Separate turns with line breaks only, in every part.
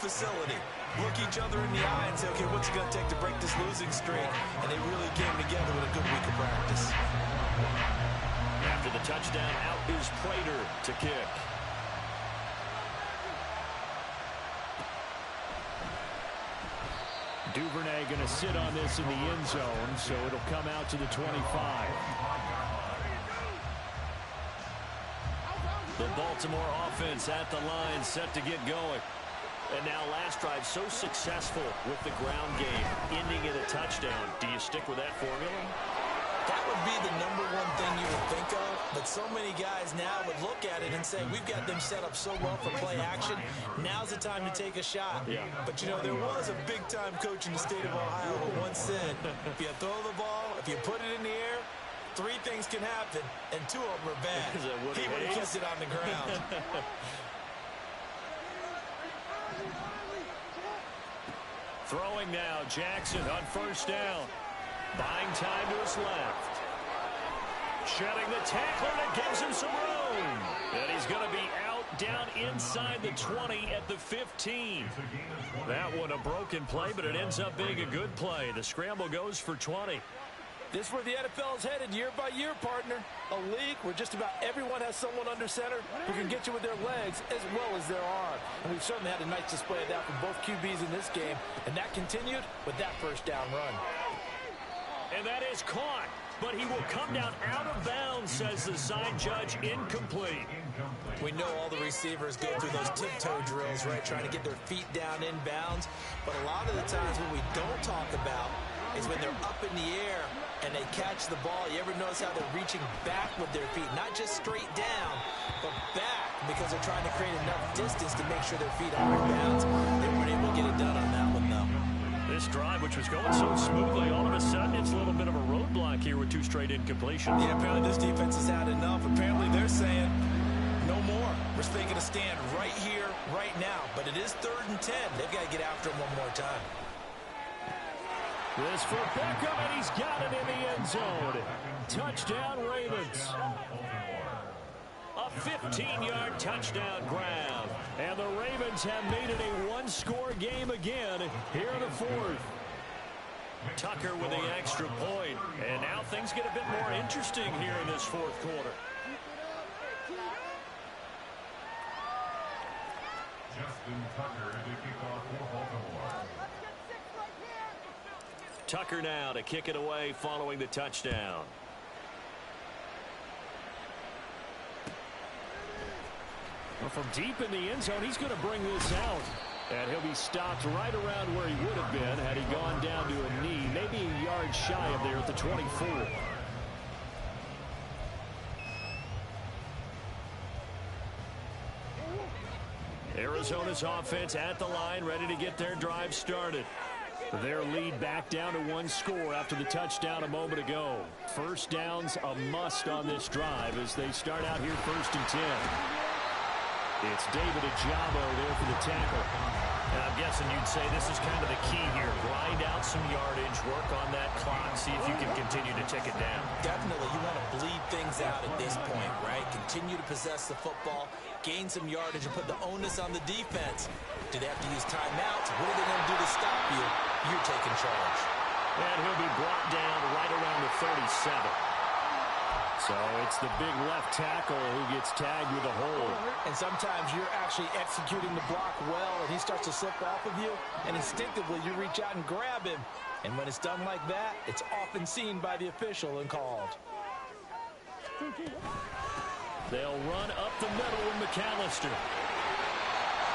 facility, look each other in the eye and say, okay, what's it going to take to break this losing streak? And they really came together with a good week of practice.
After the touchdown, out is Prater to kick.
Duvernay going to sit on this in the end zone, so it'll come out to the 25.
The Baltimore offense at the line, set to get going. And now last drive so successful with the ground game, ending in a touchdown. Do you stick with that formula?
That would be the #1 thing you would think of, but so many guys now would look at it and say, we've got them set up so well for play action. Now's the time to take a shot.
Yeah.
But, you know, there was a big-time coach in the state of Ohio who once said, if you throw the ball, if you put it in the air, 3 things can happen, and 2 of them are bad. He would have kept it on the ground.
Throwing now, Jackson on first down. Buying time to his left. Shedding the tackler that gives him some room. And he's going to be out down inside the 20 at the 15. That one a broken play, but it ends up being a good play. The scramble goes for 20.
This is where the NFL is headed year by year, partner. A league where just about everyone has someone under center who can get you with their legs as well as their arm. And we've certainly had a nice display of that from both QBs in this game. And that continued with that first down run.
And that is caught, but he will come down out of bounds, says the side judge, incomplete.
We know all the receivers go through those tiptoe drills, right, trying to get their feet down in bounds. But a lot of the times what we don't talk about is when they're up in the air and they catch the ball. You ever notice how they're reaching back with their feet, not just straight down, but back, because they're trying to create enough distance to make sure their feet are in bounds. They weren't able to get it done on that one, though.
This drive, which was going so smoothly, all of a sudden it's a little bit of a roadblock here with 2 straight incompletions.
Yeah, apparently this defense has had enough. Apparently they're saying no more. We're taking a stand right here, right now. But it is 3rd and 10. They've got to get after him one more time.
This for Beckham, and he's got it in the end zone. Touchdown, Ravens. A 15-yard touchdown grab. And the Ravens have made it a 1-score game again here in the 4th. Tucker with the extra point. And now things get a bit more interesting here in this 4th quarter. Tucker now to kick it away following the touchdown. Well, from deep in the end zone, he's going to bring this out. And he'll be stopped right around where he would have been had he gone down to a knee, maybe a yard shy of there at the 24. Arizona's offense at the line, ready to get their drive started. Their lead back down to 1 score after the touchdown a moment ago. First down's a must on this drive as they start out here 1st and 10. It's David Ajabo there for the tackle.
And I'm guessing you'd say this is kind of the key here. Grind out some yardage, work on that clock, see if you can continue to tick it down.
Definitely. You want to bleed things out at this point, right? Continue to possess the football, gain some yardage, and put the onus on the defense. Do they have to use timeouts? What are they going to do to stop you? You're taking charge.
And he'll be brought down right around the 37. So it's the big left tackle who gets tagged with a hold.
And sometimes you're actually executing the block well, and he starts to slip off of you, and instinctively you reach out and grab him. And when it's done like that, it's often seen by the official and called.
They'll run up the middle with McAllister.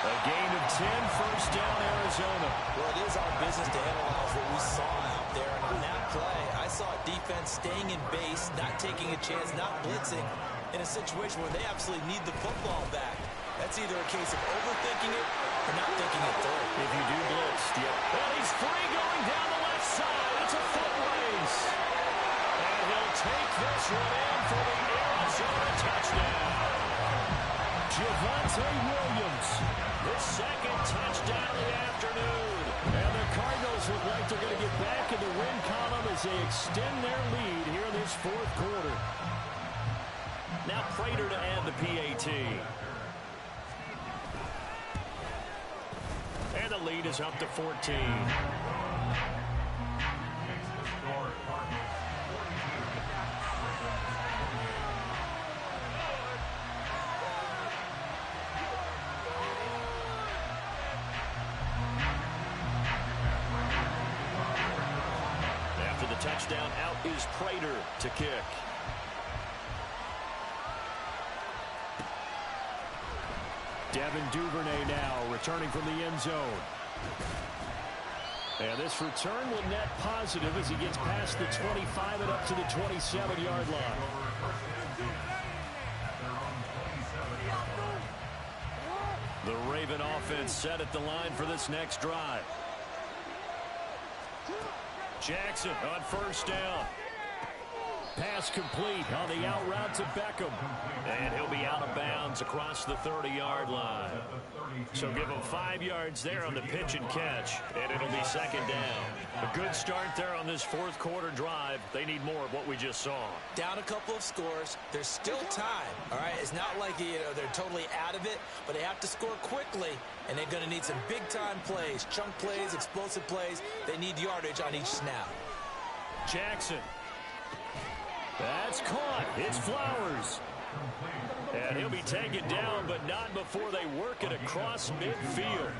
A gain of 10, first down, Arizona.
Well, it is our business to analyze what we saw out there. And on that play, I saw a defense staying in base, not taking a chance, not blitzing, in a situation where they absolutely need the football back. That's either a case of overthinking it or not thinking it through.
If you do blitz, yep. And he's free going down the left side. It's a foot race. And he'll take this one in for the Arizona touchdown. Javonte Williams, the 2nd touchdown of the afternoon. And the Cardinals look like they're going to get back in the win column as they extend their lead here in this 4th quarter. Now Prater to add the PAT. And lead is up to 14. After the touchdown, out is Prater to kick. Devin Duvernay now returning from the end zone. And this return will net positive as he gets past the 25 and up to the 27-yard line. The Raven offense set at the line for this next drive. Jackson on first down. Pass complete on the out route to Beckham. And he'll be out of bounds across the 30-yard line. So give him 5 yards there on the pitch and catch, and it'll be second down. A good start there on this fourth quarter drive. They need more of what we just saw.
Down a couple of scores. There's still time, all right? It's not like they're totally out of it, but they have to score quickly, and they're going to need some big-time plays, chunk plays, explosive plays. They need yardage on each snap.
Jackson. That's caught. It's Flowers. And he'll be taken down, but not before they work it across midfield.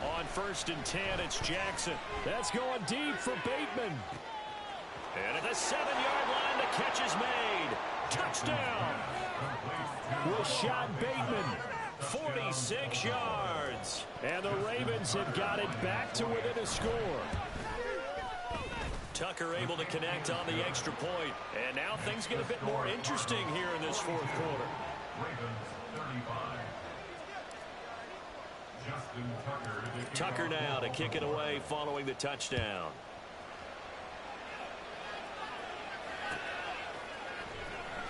On 1st and 10, it's Jackson. That's going deep for Bateman. And at the 7-yard line, the catch is made. Touchdown. Rashad Bateman, 46 yards. And the Ravens have got it back to within a score. Tucker able to connect on the extra point. And now things get a bit more interesting here in this fourth quarter. Tucker now to kick it away following the touchdown.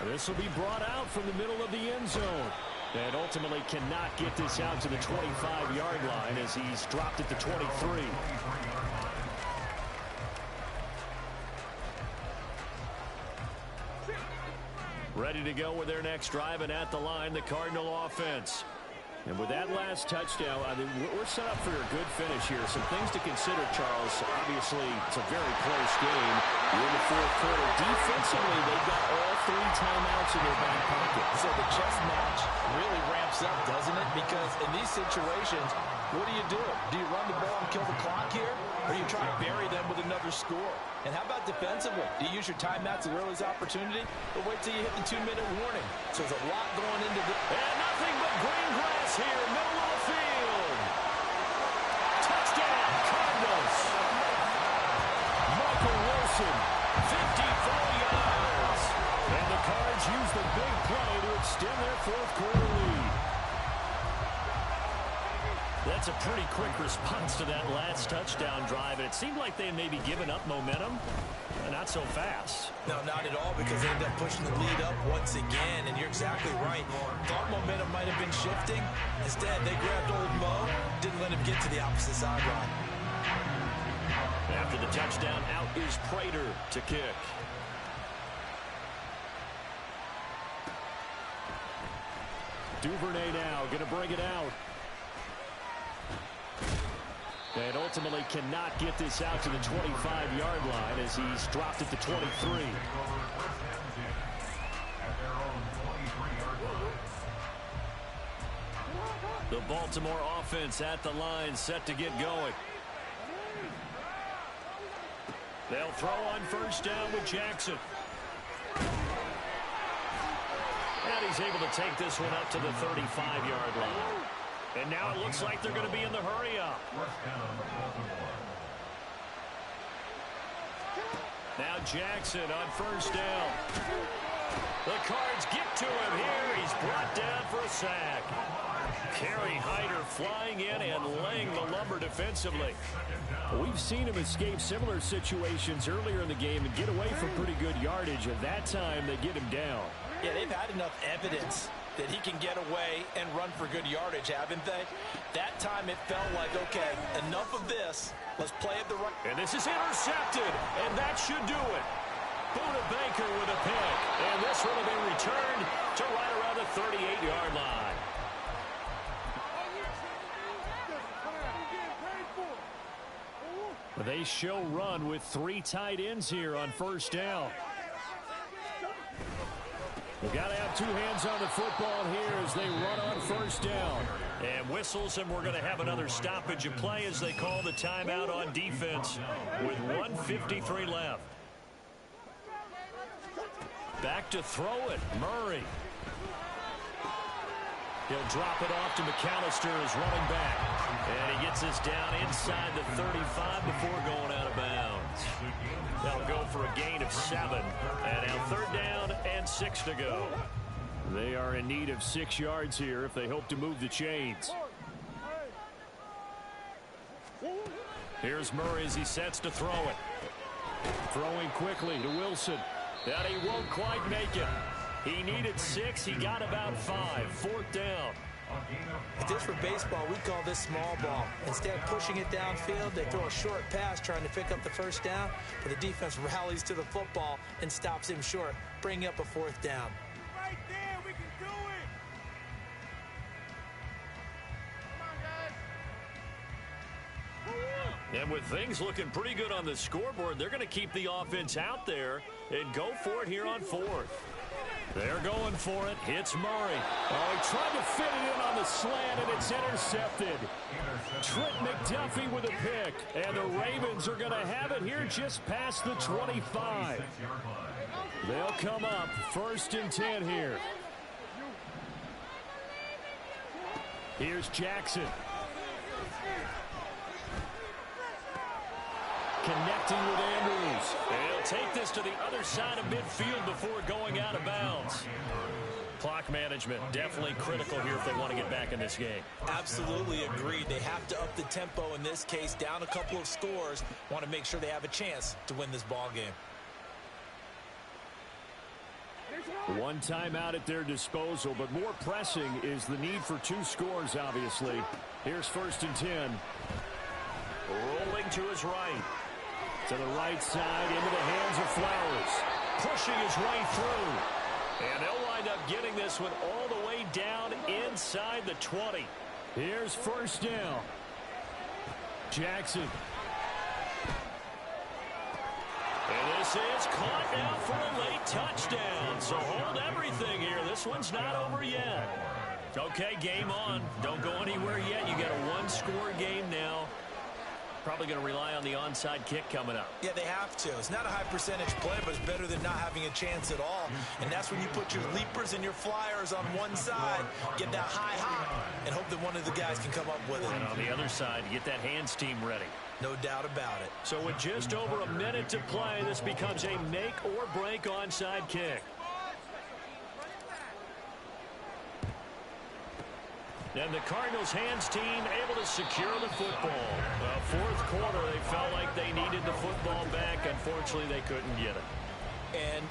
This will be brought out from the middle of the end zone. And ultimately cannot get this out to the 25-yard line as he's dropped at the 23. Ready to go with their next drive, and at the line, the Cardinal offense. And with that last touchdown, I mean, we're set up for a good finish here. Some things to consider, Charles. Obviously, it's a very close game. We're in the fourth quarter. Defensively, they've got all 3 timeouts in their back pocket.
So the chess match really ramps up, doesn't it? Because in these situations, what do? Do you run the ball and kill the clock here? Or do you try to bury them with another score? And how about defensively? Do you use your timeouts at the earliest opportunity? Or wait till you hit the 2-minute warning? So there's a lot going into this.
And nothing but green grass here, middle of the field. Touchdown, Cardinals. Michael Wilson, 54 yards. And the Cards use the big play to extend their fourth quarter lead. That's a pretty quick response to that last touchdown drive. And it seemed like they had maybe given up momentum. Not so fast.
No, not at all, because they ended up pushing the lead up once again. And you're exactly right. Thought momentum might have been shifting. Instead, they grabbed old Mo, didn't let him get to the opposite sideline.
After the touchdown, out is Prater to kick. Duvernay now going to bring it out. And ultimately cannot get this out to the 25-yard line as he's dropped at the 23. The Baltimore offense at the line, set to get going. They'll throw on first down with Jackson. And he's able to take this one up to the 35-yard line. And now it looks like they're going to be in the hurry-up. Now Jackson on first down. The Cards get to him here. He's brought down for a sack. Kerry Hyder flying in and laying the lumber defensively. We've seen him escape similar situations earlier in the game and get away from pretty good yardage. At that time, they get him down.
Yeah, they've had enough evidence that he can get away and run for good yardage, haven't they? That time it felt like, okay, enough of this. Let's play it the right.
And this is intercepted, and that should do it. Buda Baker with a pick, and this one will be returned to right around the 38-yard line. They show run with 3 tight ends here on first down. We've got to have 2 hands on the football here as they run on first down. And whistles, and we're going to have another stoppage of play as they call the timeout on defense with 1:53 left. Back to throw it, Murray. He'll drop it off to McAllister as running back. And he gets this down inside the 35 before going out of bounds. That'll go for a gain of 7. And now 3rd down and 6 to go. They are in need of 6 yards here if they hope to move the chains. Here's Murray as he sets to throw it. Throwing quickly to Wilson. And he won't quite make it. He needed 6. He got about 5. 4th down.
If this were baseball, we'd call this small ball. Instead of pushing it downfield, they throw a short pass trying to pick up the 1st down, but the defense rallies to the football and stops him short, bringing up a 4th down.
Right there, we can do it. Come on, guys.
And with things looking pretty good on the scoreboard, they're going to keep the offense out there and go for it here on 4th. They're going for it. Hits Murray. Oh, he tried to fit it in on the slant, and it's intercepted. Trent McDuffie with a pick. And the Ravens are going to have it here just past the 25. They'll come up 1st and 10 here. Here's Jackson. Connecting with Andrews. And he'll take this to the other side of midfield before going out of bounds. Clock management definitely critical here if they want to get back in this game.
Absolutely agreed. They have to up the tempo in this case, down a couple of scores. Want to make sure they have a chance to win this ball game.
1 timeout at their disposal, but more pressing is the need for 2 scores, obviously. Here's 1st and 10. Rolling to his right. To the right side, into the hands of Flowers. Pushing his way through. And they'll wind up getting this one all the way down inside the 20. Here's 1st down. Jackson. And this is caught now for a late touchdown. So hold everything here. This one's not over yet. Okay, game on. Don't go anywhere yet. You got a 1-score game now. Probably going to rely on the onside kick coming up.
Yeah, they have to. It's not a high percentage play, but it's better than not having a chance at all. And that's when you put your leapers and your flyers on one side, get that high hop, and hope that one of the guys can come up with it.
And on the other side, get that hands team ready.
No doubt about it.
So with just over a minute to play, this becomes a make or break onside kick. And the Cardinals hands team able to secure the football. 4th quarter, they felt like they needed the football back. Unfortunately, they couldn't get it.
And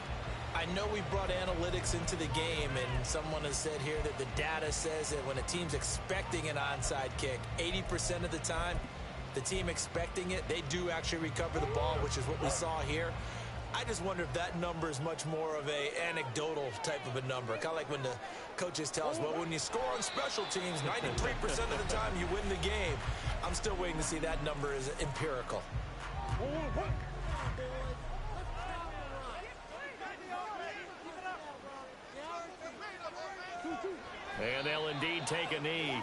I know we brought analytics into the game, and someone has said here that the data says that when a team's expecting an onside kick, 80% of the time, the team expecting it, they do actually recover the ball, which is what we saw here. I just wonder if that number is much more of a anecdotal type of a number. Kind of like when the coaches tell us, well, when you score on special teams, 93% of the time you win the game. I'm still waiting to see that number is empirical.
And they'll indeed take a knee.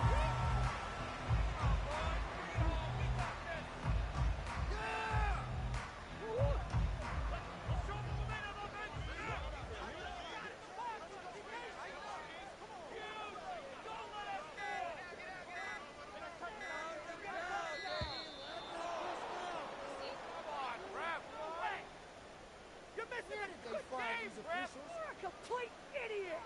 Complete idiot!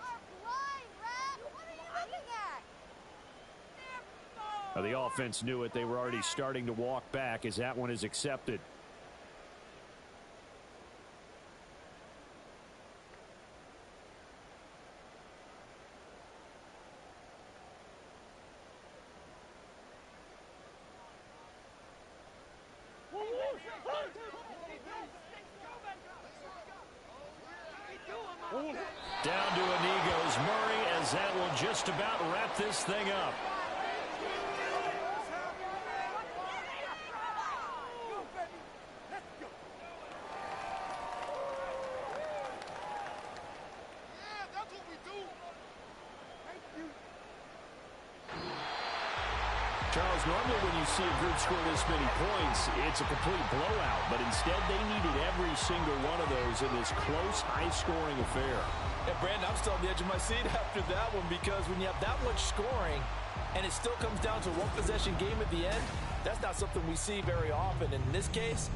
The offense knew it. They were already starting to walk back as that one is accepted. Down to a knee goes Murray, as that will just about wrap this thing up. Charles, normally when you see a group score this many points, it's a complete blowout. But instead, they needed every single one of those in this close, high-scoring affair.
Yeah, Brandon, I'm still on the edge of my seat after that one, because when you have that much scoring and it still comes down to a one-possession game at the end, that's not something we see very often. In this case,